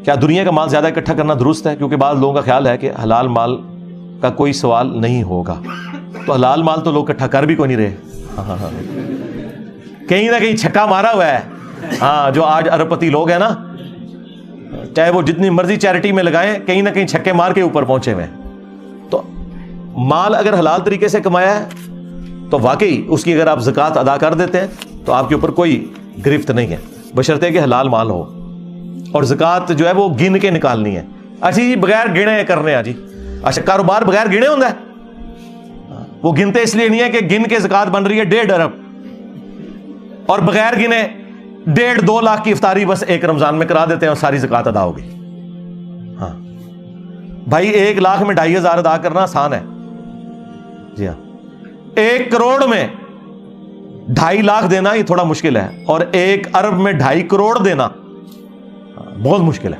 کیا دنیا کا مال زیادہ اکٹھا کرنا درست ہے؟ کیونکہ بعض لوگوں کا خیال ہے کہ حلال مال کا کوئی سوال نہیں ہوگا، تو حلال مال تو لوگ اکٹھا کر بھی کوئی نہیں رہے، کہیں نہ کہیں چھکا مارا ہوا ہے. ہاں، جو آج ارب پتی لوگ ہیں نا، چاہے وہ جتنی مرضی چیریٹی میں لگائیں، کہیں نہ کہیں چھکے مار کے اوپر پہنچے ہوئے ہیں. تو مال اگر حلال طریقے سے کمایا ہے تو واقعی اس کی اگر آپ زکوٰۃ ادا کر دیتے ہیں تو آپ کے اوپر کوئی گرفت نہیں ہے، بشرطے کہ حلال مال ہو. اور زکوٰۃ جو ہے وہ گن کے نکالنی ہے. اچھا جی، بغیر گنے کرنے ہیں جی. اچھا، کاروبار بغیر گنے ہوتا ہے؟ وہ گنتے اس لیے نہیں ہے کہ گن کے زکوٰۃ بن رہی ہے 1.5 ارب، اور بغیر گنے 1.5-2 لاکھ کی افطاری بس ایک رمضان میں کرا دیتے ہیں اور ساری زکوٰۃ ادا ہو گئی. ہاں بھائی، 1 لاکھ میں 2,500 ادا کرنا آسان ہے. جی ہاں، 1 کروڑ میں 2.5 لاکھ دینا یہ تھوڑا مشکل ہے، اور 1 ارب میں 2.5 کروڑ دینا بہت مشکل ہے.